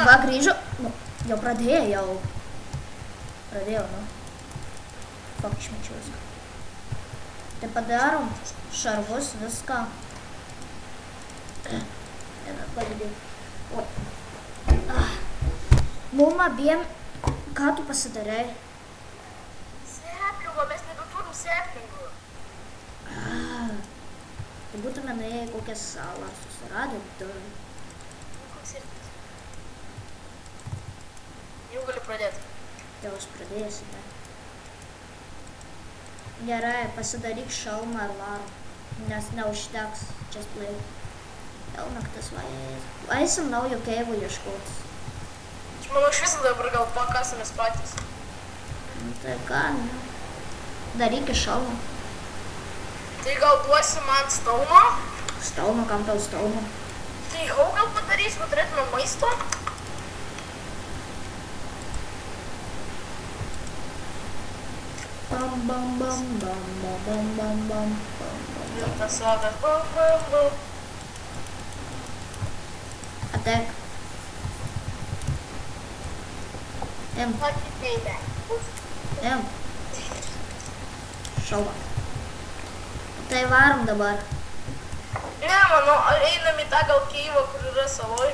Va, grįžo. Nu, jau pradėjau. Pradėjau, nu. Fak, išmečiau viską. Tai padarom šarvus, viską. Vieną padidėjau. Oi. Mum abiem, ką tu pasidarai? Seplingo, mes nebeturim seplingo. Tai būtume nuėję į kokią salą, susiradę. Koks irtis? Jau gali pradėti. Jau aš pradėsiu, bet. Gerai, pasidaryk šalmą ar varą, nes neužteks just play. Vėl naktas vajas. Eisim naujo keivų ieškotis. Aš manau, iš viso dabar gal pakasamės patys. Nu, tai ką, ne? Daryk į šalmą. Tai gal duosi man stauno? Stauno, kam tau stauno? Tai jau gal padarys, kad turėtume maisto? Bam, bam, bam, bam, bam, bam, bam, bam, bam. Ir tas sodas. Bum, bum, bum. Atek. Em, em. Šalmą. Tai varom dabar. Ne, manau, einam į tą gal keivą, kur yra saloj.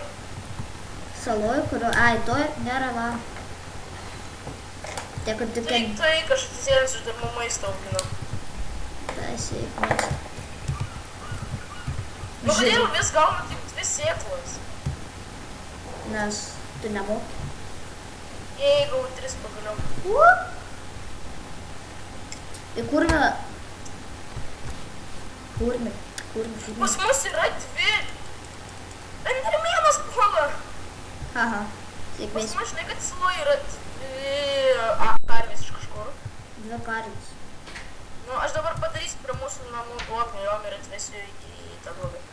Saloj, kurio... Ai, toj nėra va. Tiek, kad tik... Tai kažkas iš darbo maisto auginam. Tai sėkmės. Nu, kodėl vis gauna tik 2 sėklas? Nes tu nemoki. Jeigu 3 pagaliau. Įkurme... Kurmi. Pas mus yra 2. Endermenas puola. Haha, Pas sėkmės. mus, žinai, kad saloj yra 2 karvės iš kažkur. 2 karvės. Nu, aš dabar padarysiu prie mūsų namų duoklį, jom ir atvesiu į tą duobę.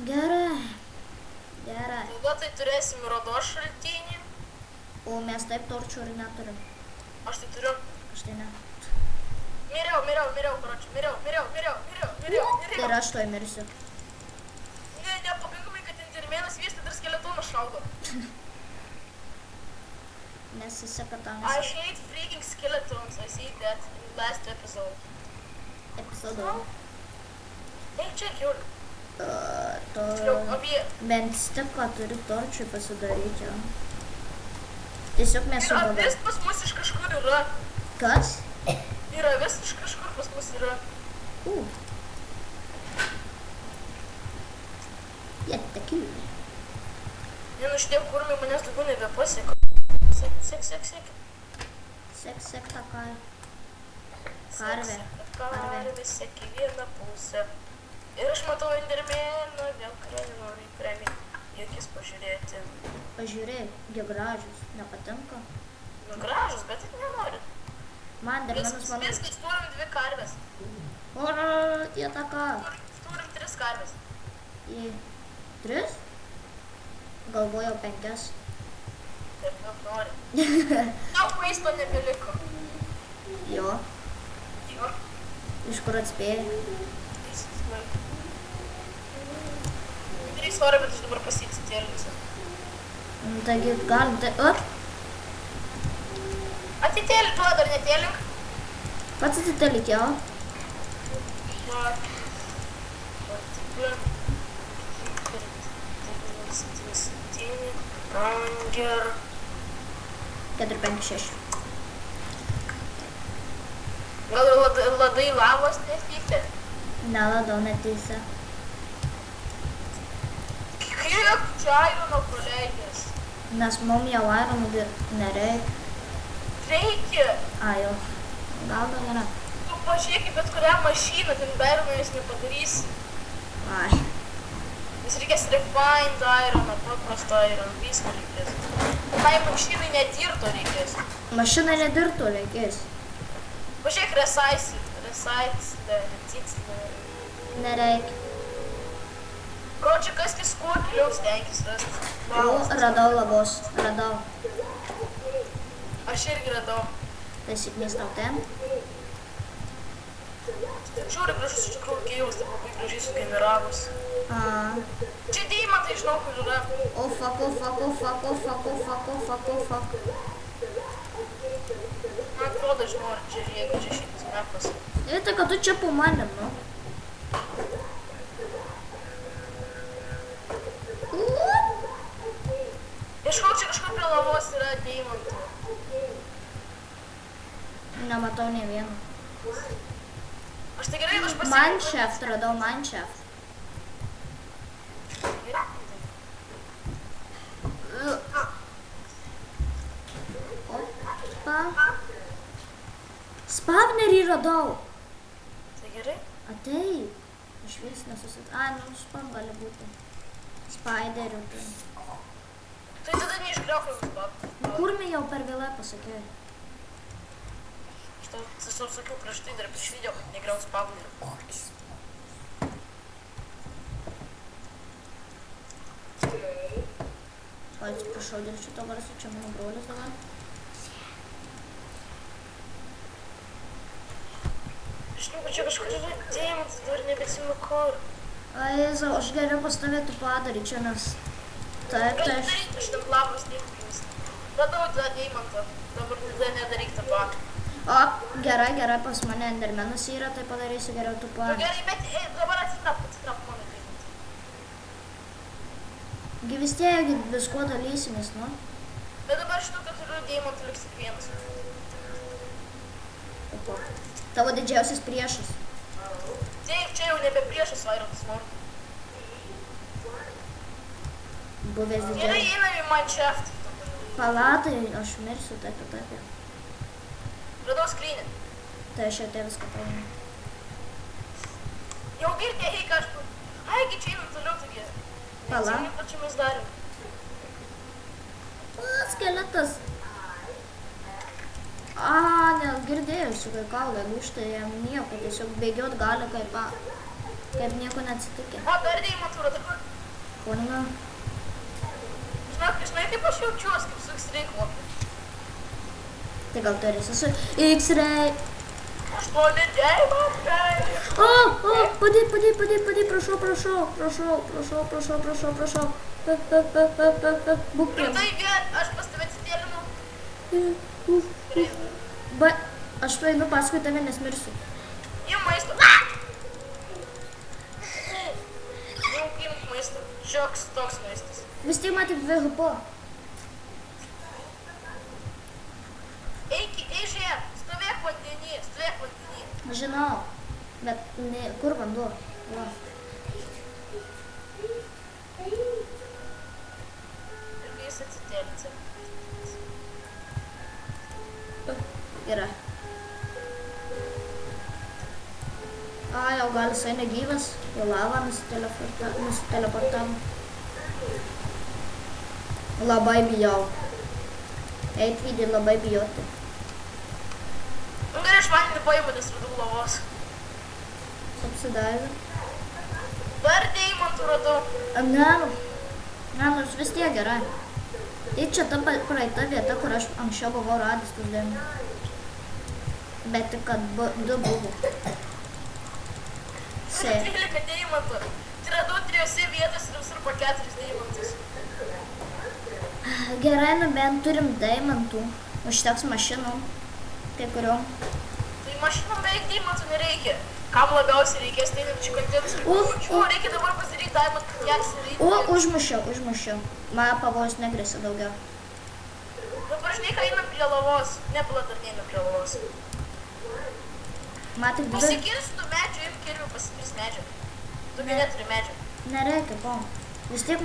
Gerai. Gerai. Tada tai turėsim rodos šaltinį. O mes taip torčių ir neturim. Aš tai turiu. Aš tai ne. Miriau, karoči, miriau. Tai ir aš toj mirsiu. Ne, nepakankamai, kad endermenas vysta dar skeletoną šaudo. Nesiseka tam I hate freaking skeletons, I see that in last episode. epizodo. Eik čia, kiaulė. To... Jau, abie. Bent stiklą turi torčiui pasidaryti. Tiesiog mes Ir sugalvojame. avis pas mus iš kažkur yra. Kas? Ir avis iš kažkur pas mus yra. Jättekul. Ne, nu šitie kurmiai manęs daugiau nebepasieka. Sek. Sek tą karvę. Karvė sek į vieną pusę. Ir aš matau endermeną, vėl noriu į premiją. Jokis pažiūrėti. Pažiūrėk, jie gražus. Nepatinka? Nu gražus, bet ir nenori. Man dermenas mano... Viskas, turim 2 karvės. Ora, į tą ką? Turim 3 karvės. Į 3? Galvojau 5. Taip, daug nori. Daug maisto nebeliko. Jo. Jo. Iš kur atspėjai? 3 svarą, bet aš dabar pasitėlinsiu. Taigi, galim, tai... Atitėlį, tu dar netėlink. Pats atitelik, jo. Anger. 4, 5, 6. Gal ladai lavos nesvykti? Neladau neteisę. Kiek čia airono praleidęs? Nes mum jau aironų nereikia. Reikia. Jo. Gal dar yra. Tu pažiūrėk į bet kurią mašiną, ten be airono jūs nepadarysi. Ai. Vis reikės refined ironą, paprastą ironą, viską reikės. Tai mašinai nedirto reikės. Mašina nedirtų reikės. Pažiūrėk, resize. Nereikia. Kročiai, kas tis kuo giliau stenkis rasti. Radau lavos. Radau. Aš irgi radau. Tai sėkmės tau ten. Žiūri gražus iš tikrųjų keivas, taip labai gražiai sugeneravus. Čia deimantai, žinau, kur yra. Oh fuck. Man atrodo, žinau, ar čia, jeigu čia šitas mepas. Tai kad tu čia po manim, nu. Ieškau, čia kažkur prie lavos yra deimantų. Nematau nei vieno. Aš tai gerai, aš pasiekau. Mineshaft radau, mineshaft. Opa. Spawnerį radau. Tai gerai? Atei. Aš vis nesusit... Ai, nu, spam gali būti. Spiderių. Tai tada neišgriauk jau spam. Nu, kur mi jau per vėlai pasakėjai? Aš tau sakiau prieš tai dar prieš video, kad negriauk spamnerių. Oi, atsiprašau dėl šito garso, čia mano brolis dabar. Žinau, kad čia kažkur yra deimantas, dar nebeatsimenu kur. Aiza, aš geriau pas tave tu padarį čia, nes... Taip, tai aš... Aš ten lavos neįkris. Radau tą deimantą, dabar tada nedaryk tą patį. O, gerai, pas mane endermenas yra, tai padarysiu geriau tu Nu padarį. gerai, bet dabar atsitrap mano deimantą. Gi vis tiek visko dalysimės, nu. Bet dabar šitą 4 deimantų liks tik vienas. Opa. Tavo didžiausias priešas. Taip, čia jau nebe priešas Iron Sword. Buvęs Gerai, didžiausias. einam į Mineshaft. Palatai, aš mirsiu, taip. Radau skrynę. Tai aš jau te viską paėmė. Jau girdė, hei, ką aš... Aigi, čia einam toliau, taigi. Pala. Neatsimenu, ką čia mes darėm. O, skeletas. Ne, girdėjusiu, kai kaulai lūžta, jam nieko, tiesiog bėgiot gali kaip nieko neatsitikė. O, dar deimantų radau. Ponime. Žinai, kaip aš jaučiuos, kaip su X-ray kopiu. Tai gal turėsi su X-ray. 8 deimantai. Padėk, prašau. Būk prie. Rimtai, aš pas tave atsidėlinau. Aš paeinu paskui tave, nes mirsiu. Imk maisto. Imk maisto. Šioks toks maistas. Vis tiek matė 2 HP. Eik, žiūrėk, stovėk vandenį. Žinau, bet kur vanduo? Va. Ir kai jis atsitėlė. Gerai. Jau gal jisai negyvas, į lavą nusiteleportavo. Labai bijau. Eitvydį labai bijoti. Nu gerai, aš vandenį paimu, nes radau lavos. Apsidaivė. Dar deimantų radau. Ne, nors vis tiek gerai. Tai čia ta praeita vieta, kur aš anksčiau buvau radęs tus deimantus. Bet tik kad 2 buvo. 12 deimantų. Tai radau 3 vietose ir visur po 4 deimantus. Gerai, nu bent turim deimantų. Užteks mašinų. Kai kuriuom. Tai mašinom beveik deimantų nereikia. Kam labiausiai reikės, tai čia kondensatorių. Reikia dabar pasidaryti diamond pickaxe. Užmušiau. Man pavojus negrėsia daugiau. Dabar žinai, ką einam prie lavos. Dar neinam prie lavos. Matai, Pasikirstu medžių, imk kirvių, pasikirst medžių. Tu neturi medžių. Nereikia, po. Vis tiek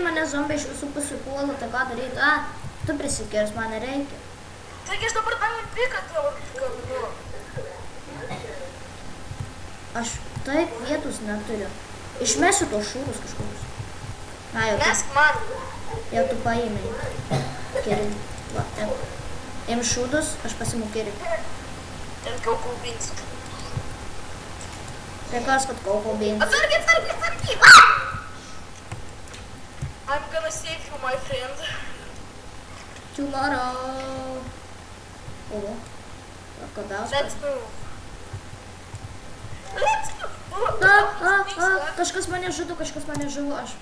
mane zombiai iš visų pusių puola, tai ką daryti? Tu prisikirs, man nereikia. Taigi aš dabar diamond piką tavo gaminu. Aš taip vietos neturiu. Išmesiu tos šūrus kažkokius. Mesk man. Jau tu paėmei. Kirį. Va, taip. Im šūdus, aš pasimu kirį. Ir Coco Beans. Tai kas, kad Coco Beans? Atsargiai! I'm gonna save you, my friend. Tomorrow. O, labiausiai. Let's move. Kažkas mane žudo, aš